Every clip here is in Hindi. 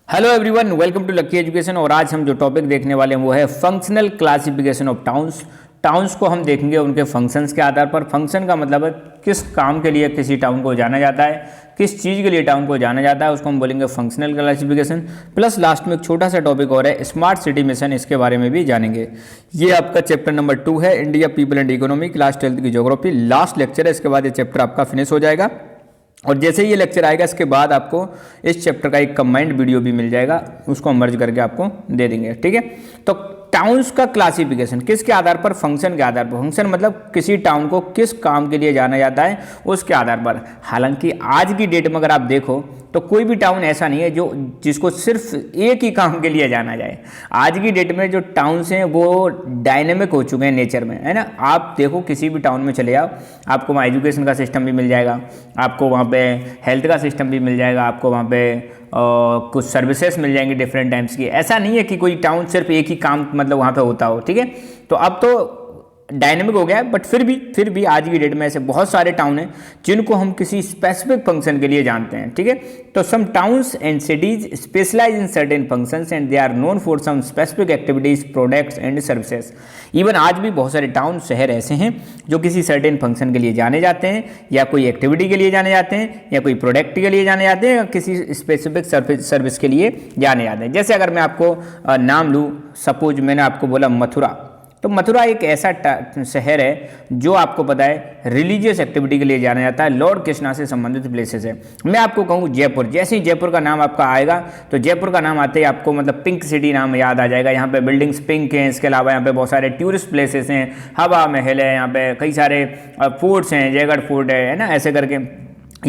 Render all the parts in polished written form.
Hello everyone, welcome to Lucky Education. और आज हम जो टॉपिक देखने वाले हैं वो है functional classification of towns. Towns को हम देखेंगे उनके फंक्शंस के आधार पर। फंक्शन का मतलब है किस काम के लिए किसी टाउन को जाना जाता है, किस चीज़ के लिए टाउन को जाना जाता है, उसको हम बोलेंगे फंक्शनल क्लासिफिकेशन। प्लस लास्ट में एक छोटा सा टॉपिक और है स्मार्ट सिटी मिशन, इसके बारे में भी जानेंगे। ये आपका चैप्टर नंबर 2 है, India people and economy, class 12 की ज्योग्राफी। लास्ट लेक्चर है, इसके बाद ये चैप्टर आपका फिनिश हो जाएगा। और जैसे ही ये लेक्चर आएगा इसके बाद आपको इस चैप्टर का एक कंबाइंड वीडियो भी मिल जाएगा, उसको हम मर्ज करके आपको दे देंगे। ठीक है, तो टाउन्स का क्लासिफिकेशन किसके आधार पर? फंक्शन के आधार पर। फंक्शन मतलब किसी टाउन को किस काम के लिए जाना जाता है उसके आधार पर। हालांकि आज की डेट में अगर आप देखो तो कोई भी टाउन ऐसा नहीं है जिसको सिर्फ एक ही काम के लिए जाना जाए। आज की डेट में जो टाउन्स हैं वो डायनेमिक हो चुके हैं नेचर में, है ना। आप देखो किसी भी टाउन में चले जाओ, आपको वहाँ एजुकेशन का सिस्टम भी मिल जाएगा, आपको वहाँ पे हेल्थ का सिस्टम भी मिल जाएगा, आपको वहाँ पे कुछ सर्विसेज मिल जाएंगी डिफरेंट टाइम्स की। ऐसा नहीं है कि कोई टाउन सिर्फ एक ही काम मतलब वहाँ पे होता हो। ठीक है, तो अब तो डायनेमिक हो गया है, बट फिर भी आज की डेट में ऐसे बहुत सारे टाउन हैं जिनको हम किसी स्पेसिफिक फंक्शन के लिए जानते हैं। ठीक है, तो some towns and cities specialize in certain functions and they are known for some specific activities, products and services. Even आज भी बहुत सारे टाउन शहर ऐसे हैं जो किसी सर्टेन फंक्शन के लिए जाने जाते हैं, या कोई एक्टिविटी के लिए जाने जाते हैं, या कोई प्रोडक्ट के लिए जाने जाते हैं, या किसी स्पेसिफिक सर्विस के लिए जाने जाते हैं। जैसे अगर मैं आपको नाम लूँ, सपोज मैंने आपको बोला मथुरा, तो मथुरा एक ऐसा शहर है जो आपको पता है रिलीजियस एक्टिविटी के लिए जाना जाता है, लॉर्ड कृष्णा से संबंधित प्लेसेस है। मैं आपको कहूँ जयपुर, जैसे ही जयपुर का नाम आपका आएगा तो जयपुर का नाम आते ही आपको मतलब पिंक सिटी नाम याद आ जाएगा। यहाँ पे बिल्डिंग्स पिंक हैं, इसके अलावा यहाँ पे बहुत सारे टूरिस्ट प्लेसेस हैं, हवा महल है, यहाँ पे कई सारे फोर्ट्स हैं, जयगढ़ फोर्ट है ना, ऐसे करके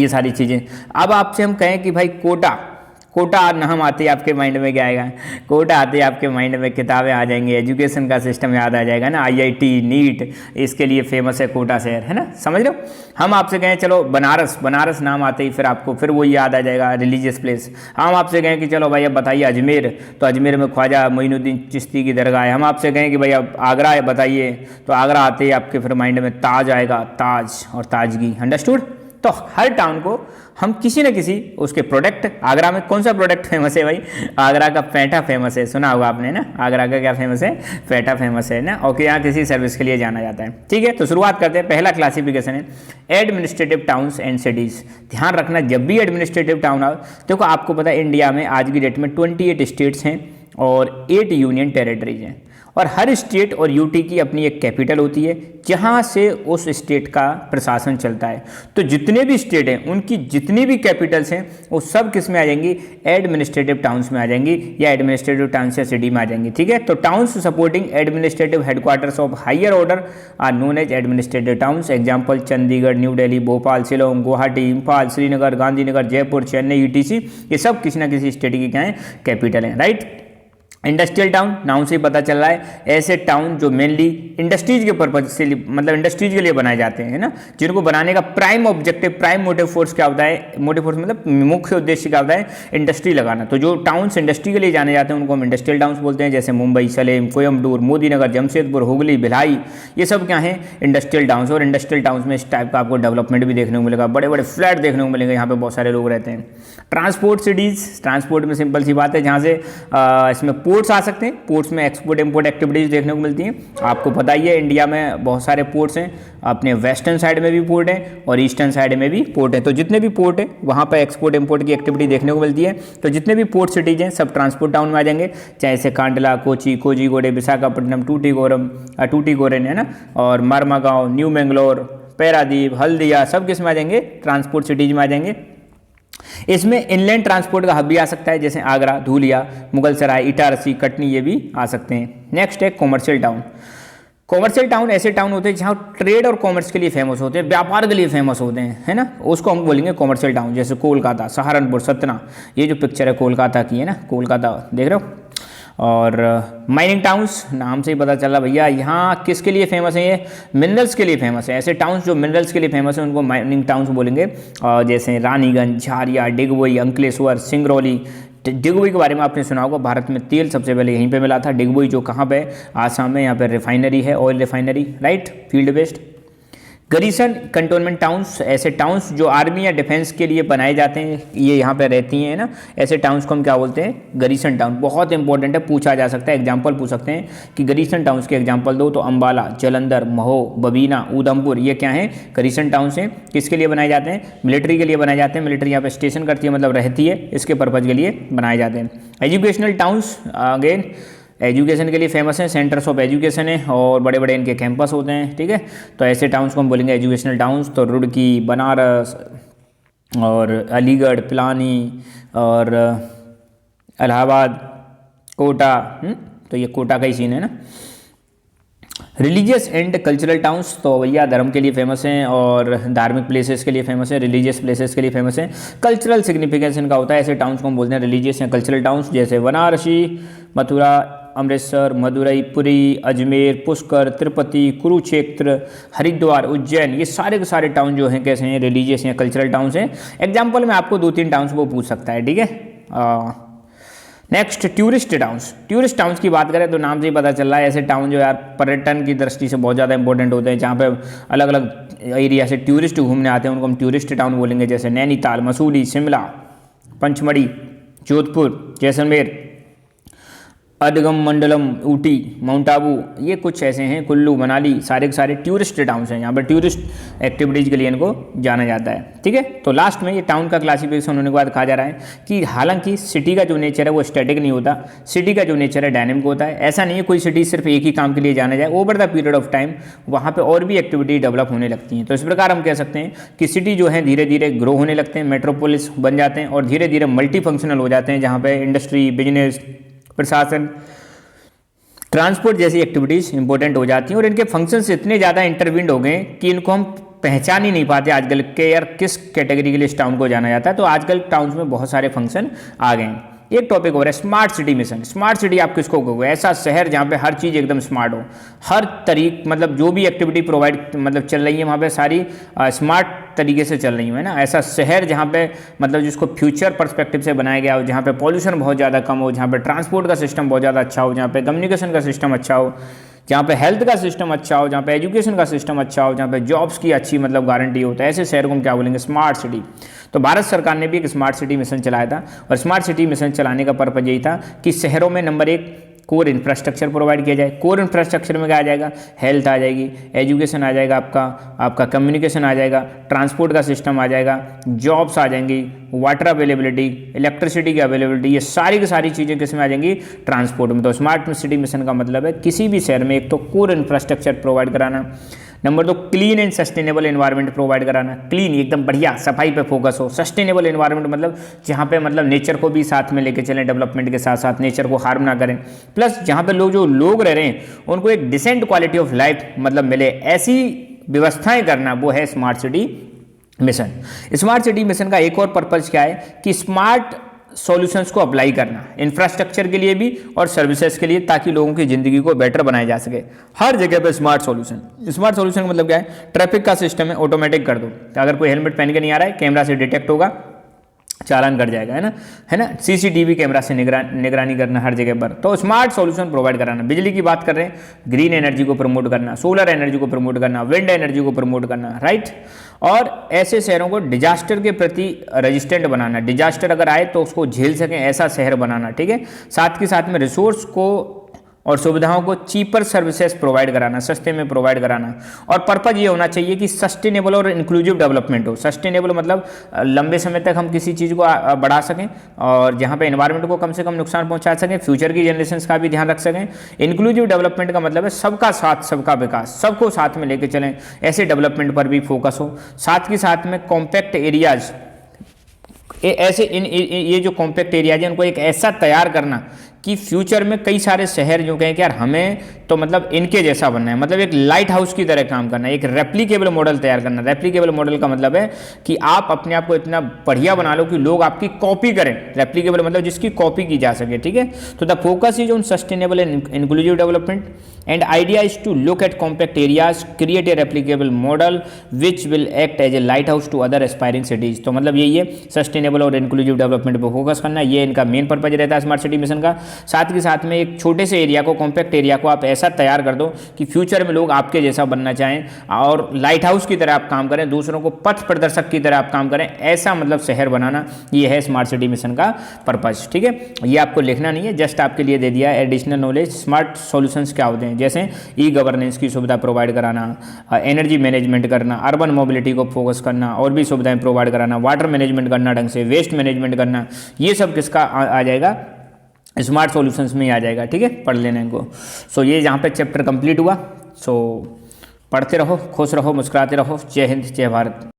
ये सारी चीज़ें। अब आपसे हम कहें कि भाई कोटा नाम आते ही आपके माइंड में क्या आएगा? कोटा आते ही आपके माइंड में किताबें आ जाएंगी, एजुकेशन का सिस्टम याद आ जाएगा ना, IIT नीट, इसके लिए फेमस है कोटा शहर, है ना, समझ लो। हम आपसे कहें चलो बनारस नाम आते ही फिर वो याद आ जाएगा, रिलीजियस प्लेस। हम आपसे कहें कि चलो भाई अब बताइए अजमेर, तो अजमेर में ख्वाजा मोइनुद्दीन चिश्ती की दरगाह है। हम आपसे कहें कि भाई अब आगरा है, बताइए, तो आगरा आते ही आपके फिर माइंड में ताज आएगा, ताज और ताजगी। अंडरस्टूड? तो हर टाउन को हम किसी न किसी उसके प्रोडक्ट, आगरा में कौन सा प्रोडक्ट फेमस है भाई? आगरा का पेंठा फेमस है, सुना होगा आपने ना। आगरा का क्या फेमस है? पेंठा फेमस है ना। ओके, यहाँ किसी सर्विस के लिए जाना जाता है। ठीक है, तो शुरुआत करते हैं। पहला क्लासिफिकेशन है एडमिनिस्ट्रेटिव टाउन्स एंड सिटीज। ध्यान रखना, जब भी एडमिनिस्ट्रेटिव टाउन आओ, देखो आपको पता है इंडिया में आज की डेट में 28 स्टेट्स हैं और 8 यूनियन टेरिटरीज हैं, और हर स्टेट और यूटी की अपनी एक कैपिटल होती है जहाँ से उस स्टेट का प्रशासन चलता है। तो जितने भी स्टेट हैं उनकी जितनी भी कैपिटल्स हैं वो सब किस में आ जाएंगी? एडमिनिस्ट्रेटिव टाउन्स में आ जाएंगी, या एडमिनिस्ट्रेटिव टाउन्स या सिटी में आ जाएंगी। ठीक है, तो towns supporting administrative headquarters of higher order are known as administrative towns. Example Chandigarh, New Delhi, Bhopal, Shillong, Guwahati, Imphal, Srinagar, Gandhinagar, Jaipur, Chennai, ETC, ये सब किसी ना किसी स्टेट की क्या है? कैपिटल है। राइट। इंडस्ट्रियल टाउन, नाम से ही पता चल रहा है, ऐसे टाउन जो मेनली इंडस्ट्रीज के पर्पज से मतलब इंडस्ट्रीज के लिए बनाए जाते हैं, है ना, जिनको बनाने का prime objective, prime motive force क्या होता है? मोटिव फोर्स मतलब मुख्य उद्देश्य क्या होता है? इंडस्ट्री लगाना। तो जो टाउन्स इंडस्ट्री के लिए जाने जाते हैं उनको हम इंडस्ट्रियल टाउन्स बोलते हैं, जैसे मुंबई, सलेम, कोयम्बटूर, मोदीनगर, जमशेदपुर, हुगली, भिलाई, ये सब क्या है? Industrial towns. और इंडस्ट्रियल टाउन्स में इस टाइप का आपको डेवलपमेंट भी देखने को मिलेगा, बड़े बड़े फ्लैट देखने को मिलेंगे, यहाँ पे बहुत सारे लोग रहते हैं। ट्रांसपोर्ट सिटीज़, ट्रांसपोर्ट में सिंपल सी बात है, जहाँ से इसमें पोर्ट्स आ सकते हैं, पोर्ट्स में एक्सपोर्ट इंपोर्ट एक्टिविटीज़ देखने को मिलती हैं। आपको पता ही है इंडिया में बहुत सारे पोर्ट्स हैं, अपने वेस्टर्न साइड में भी पोर्ट है और ईस्टर्न साइड में भी पोर्ट है। तो जितने भी पोर्ट है वहाँ पर एक्सपोर्ट इंपोर्ट की एक्टिविटी देखने को मिलती है। तो जितने भी पोर्ट सिटीज़ हैं सब ट्रांसपोर्ट टाउन में आ जाएंगे, चाहे से कांडला, कोची, कोझीकोड, विशाखापट्टनम, टूटीकोरन, है ना, और मरमागांव, न्यू मैंगलोर, पैरादीप, हल्दिया, सब किस में आ जाएंगे? ट्रांसपोर्ट सिटीज में आ जाएंगे। इसमें इनलैंड ट्रांसपोर्ट का हब भी आ सकता है, जैसे आगरा, धूलिया, मुगलसराय, इटारसी, कटनी, ये भी आ सकते हैं। नेक्स्ट है कॉमर्शियल टाउन। कॉमर्शियल टाउन ऐसे टाउन होते हैं जहाँ ट्रेड और कॉमर्स के लिए फेमस होते हैं, व्यापार के लिए फेमस होते हैं, है ना, उसको हम बोलेंगे कॉमर्शियल टाउन। जैसे कोलकाता, सहारनपुर, सतना, ये जो पिक्चर है कोलकाता की, है ना, कोलकाता देख रहे हो। और माइनिंग टाउन्स, नाम से ही पता चला भैया यहाँ किसके लिए फेमस है? ये मिनरल्स के लिए फेमस है। ऐसे टाउन्स जो मिनरल्स के लिए फेमस है उनको माइनिंग टाउन्स बोलेंगे। और जैसे रानीगंज, झारिया, डिगबोई, अंकलेश्वर, सिंगरौली। डिगबोई के बारे में आपने सुना होगा, भारत में तेल सबसे पहले यहीं पे मिला था। डिगबोई जो कहाँ पे? आसाम में, यहाँ पे रिफाइनरी है, oil refinery, right, field based. Garrison cantonment towns, ऐसे टाउन्स जो आर्मी या डिफेंस के लिए बनाए जाते हैं, ये यहाँ पे रहती हैं ना, ऐसे टाउन्स को हम क्या बोलते हैं, गरीसन टाउन। बहुत इंपॉर्टेंट है, पूछा जा सकता है, एग्जांपल पूछ सकते हैं कि गरीसन टाउन्स के एग्जांपल दो, तो अंबाला, जालंधर, महो, बबीना, उधमपुर, ये क्या हैं, गरीसन टाउन्स हैं। किसके लिए बनाए जाते हैं, मिलिट्री के लिए बनाए जाते हैं। मिलिट्री यहाँ पे स्टेशन करती है, मतलब रहती है, इसके पर्पज़ के लिए बनाए जाते हैं। एजुकेशनल टाउन्स अगेन एजुकेशन के लिए फेमस हैं, सेंटर्स ऑफ एजुकेशन है और बड़े बड़े इनके कैंपस होते हैं, ठीक है। तो ऐसे टाउन्स को हम बोलेंगे एजुकेशनल टाउन्स। तो रुड़की, बनारस और अलीगढ़, पिलानी और इलाहाबाद, कोटा, तो ये कोटा का ही सीन है ना। रिलीजियस एंड कल्चरल टाउन्स, तो भैया धर्म के लिए फेमस हैं और धार्मिक प्लेसेस के लिए फेमस है, रिलीजियस प्लेसेस के लिए फेमस हैं। कल्चरल सिग्निफिकेंस इनका होता है, ऐसे टाउन्स को हम बोलते हैं रिलीजियस या कल्चरल टाउन्स, जैसे वाराणसी, मथुरा, अमृतसर, मदुरई, पुरी, अजमेर, पुष्कर, तिरुपति, कुरुक्षेत्र, हरिद्वार, उज्जैन, ये सारे के सारे टाउन जो हैं कैसे हैं, रिलीजियस या कल्चरल टाउन्स हैं। एग्जाम्पल में आपको 2-3 टाउन्स वो पूछ सकता है, ठीक है। Next tourist towns. Tourist towns की बात करें तो नाम से ही पता चल रहा है, ऐसे टाउन जो यार पर्यटन की दृष्टि से बहुत ज़्यादा इंपॉर्टेंट होते हैं, जहाँ पे अलग अलग एरिया से टूरिस्ट घूमने आते हैं, उनको हम टूरिस्ट टाउन बोलेंगे, जैसे नैनीताल, मसूरी, शिमला, पंचमढ़ी, जोधपुर, जैसलमेर, अडगम मंडलम, ऊटी, माउंट आबू, ये कुछ ऐसे हैं, कुल्लू, मनाली, सारे के सारे टूरिस्ट टाउन्स हैं। यहाँ पर टूरिस्ट एक्टिविटीज़ के लिए इनको जाना जाता है, ठीक है। तो लास्ट में ये टाउन का क्लासिफिकेशन होने के बाद कहा जा रहा है कि हालांकि सिटी का जो नेचर है वो स्टैटिक नहीं होता, सिटी का जो नेचर है डायनेमिक होता है। ऐसा नहीं है कोई सिटी सिर्फ एक ही काम के लिए जाना जाए, over the period of time वहाँ पर और भी एक्टिविटी डेवलप होने लगती हैं। तो इस प्रकार हम कह सकते हैं कि सिटी जो है धीरे धीरे ग्रो होने लगते हैं, मेट्रोपोलिस बन जाते हैं और धीरे धीरे मल्टी फंक्शनल हो जाते हैं, जहाँ पर इंडस्ट्री, बिजनेस, प्रशासन, ट्रांसपोर्ट जैसी एक्टिविटीज़ इंपॉर्टेंट हो जाती हैं और इनके फंक्शंस इतने ज़्यादा इंटरविंड हो गए कि इनको हम पहचान ही नहीं पाते आजकल के यार किस कैटेगरी के लिए इस टाउन को जाना जाता है। तो आजकल टाउन्स में बहुत सारे फंक्शन आ गए हैं। एक टॉपिक हो रहा है smart city mission. Smart city आप किसको कहोगे, ऐसा शहर जहाँ पे हर चीज़ एकदम स्मार्ट हो, हर मतलब जो भी एक्टिविटी प्रोवाइड चल रही है वहाँ पे सारी स्मार्ट तरीके से चल रही है ना। ऐसा शहर जहाँ पे जिसको फ्यूचर पर्सपेक्टिव से बनाया गया हो, जहाँ पे पॉल्यूशन बहुत ज़्यादा कम हो, जहाँ पे ट्रांसपोर्ट का सिस्टम बहुत ज़्यादा अच्छा हो, जहाँ पे कम्युनिकेशन का सिस्टम अच्छा हो, जहाँ पे हेल्थ का सिस्टम अच्छा हो, जहाँ पे एजुकेशन का सिस्टम अच्छा हो, जहाँ पे जॉब्स की अच्छी गारंटी होता है, ऐसे शहर को हम क्या बोलेंगे, स्मार्ट सिटी। तो भारत सरकार ने भी एक स्मार्ट सिटी मिशन चलाया था और स्मार्ट सिटी मिशन चलाने का पर्पज यही था कि शहरों में नंबर 1 कोर इंफ्रास्ट्रक्चर प्रोवाइड किया जाए। कोर इंफ्रास्ट्रक्चर में क्या आ जाएगा, हेल्थ आ जाएगी, एजुकेशन आ जाएगा, आपका कम्युनिकेशन आ जाएगा, ट्रांसपोर्ट का सिस्टम आ जाएगा, जॉब्स आ जाएंगी, वाटर अवेलेबिलिटी, इलेक्ट्रिसिटी की अवेलेबिलिटी, ये सारी की सारी चीज़ें किस में आ जाएंगी, ट्रांसपोर्ट में। तो स्मार्ट सिटी मिशन का मतलब है किसी भी शहर में एक तो कोर इंफ्रास्ट्रक्चर प्रोवाइड कराना, number 2 clean and sustainable environment provide कराना। क्लीन एकदम बढ़िया सफाई पे फोकस हो, सस्टेनेबल एनवायरनमेंट जहाँ पे नेचर को भी साथ में लेके चलें, डेवलपमेंट के साथ साथ नेचर को हार्म ना करें, प्लस जहाँ पे जो लोग रह रहे हैं उनको एक डिसेंट क्वालिटी ऑफ लाइफ मिले, ऐसी व्यवस्थाएं करना, वो है smart city mission. Smart city mission का एक और पर्पज क्या है कि स्मार्ट सॉल्यूशंस को अप्लाई करना, इंफ्रास्ट्रक्चर के लिए भी और सर्विसेज के लिए, ताकि लोगों की ज़िंदगी को बेटर बनाया जा सके। हर जगह पे स्मार्ट सॉल्यूशन। स्मार्ट सॉल्यूशन का मतलब क्या है, ट्रैफिक का सिस्टम है ऑटोमेटिक कर दो, तो अगर कोई हेलमेट पहन के नहीं आ रहा है कैमरा से डिटेक्ट होगा, चालान कट जाएगा, है ना। सीसीटीवी कैमरा से निगरानी करना हर जगह पर। तो स्मार्ट सॉल्यूशन प्रोवाइड कराना। बिजली की बात कर रहे हैं, ग्रीन एनर्जी को प्रमोट करना, सोलर एनर्जी को प्रमोट करना, विंड एनर्जी को प्रमोट करना, राइट। और ऐसे शहरों को डिजास्टर के प्रति रेजिस्टेंट बनाना, डिजास्टर अगर आए तो उसको झेल सकें ऐसा शहर बनाना, ठीक है। साथ के साथ में रिसोर्स को और सुविधाओं को चीपर सर्विसेज प्रोवाइड कराना, सस्ते में प्रोवाइड कराना। और पर्पज ये होना चाहिए कि सस्टेनेबल और इंक्लूसिव डेवलपमेंट हो। सस्टेनेबल लंबे समय तक हम किसी चीज़ को बढ़ा सकें और जहाँ पे एनवायरनमेंट को कम से कम नुकसान पहुँचा सकें, फ्यूचर की जनरेशंस का भी ध्यान रख सकें। इंक्लूसिव डेवलपमेंट का मतलब है सबका साथ सबका विकास, सबको साथ में लेके चलें, ऐसे डेवलपमेंट पर भी फोकस हो। साथ के साथ में कॉम्पैक्ट एरियाज, ऐसे ये जो कॉम्पैक्ट एरियाज हैं उनको एक ऐसा तैयार करना कि फ्यूचर में कई सारे शहर जो कहें कि यार हमें तो इनके जैसा बनना है, एक लाइट हाउस की तरह काम करना है, एक रेप्लिकेबल मॉडल तैयार करना। रेप्लिकेबल मॉडल का मतलब है कि आप अपने आप को इतना बढ़िया बना लो कि लोग आपकी कॉपी करें। रेप्लिकेबल जिसकी कॉपी की जा सके, ठीक है। तो the focus is on sustainable and inclusive development and idea is to look at compact areas, create a replicable model which will act as a lighthouse to other aspiring cities. तो ये है सस्टेनेबल और इंक्लूसिव डेवलपमेंट पर फोकस करना, ये इनका मेन पर्पज रहता है स्मार्ट सिटी मिशन का। साथ के साथ में एक छोटे से एरिया को, कॉम्पैक्ट एरिया को आप ऐसा तैयार कर दो कि फ्यूचर में लोग आपके जैसा बनना चाहें और लाइट हाउस की तरह आप काम करें, दूसरों को पथ प्रदर्शक की तरह आप काम करें, ऐसा मतलब शहर बनाना, ये है स्मार्ट सिटी मिशन का पर्पस। ठीक है, ये आपको लिखना नहीं है, जस्ट आपके लिए दे दिया है एडिशनल नॉलेज। स्मार्ट सॉल्यूशंस क्या होते हैं, जैसे ई गवर्नेंस की सुविधा प्रोवाइड कराना, एनर्जी मैनेजमेंट करना, अर्बन मोबिलिटी को फोकस करना और भी सुविधाएं प्रोवाइड कराना, वाटर मैनेजमेंट करना ढंग से, वेस्ट मैनेजमेंट करना, ये सब किसका आ जाएगा, स्मार्ट सॉल्यूशंस में ही आ जाएगा। ठीक है, पढ़ लेने को। सो ये यहाँ पे चैप्टर कंप्लीट हुआ। सो पढ़ते रहो, खुश रहो, मुस्कुराते रहो। जय हिंद, जय भारत।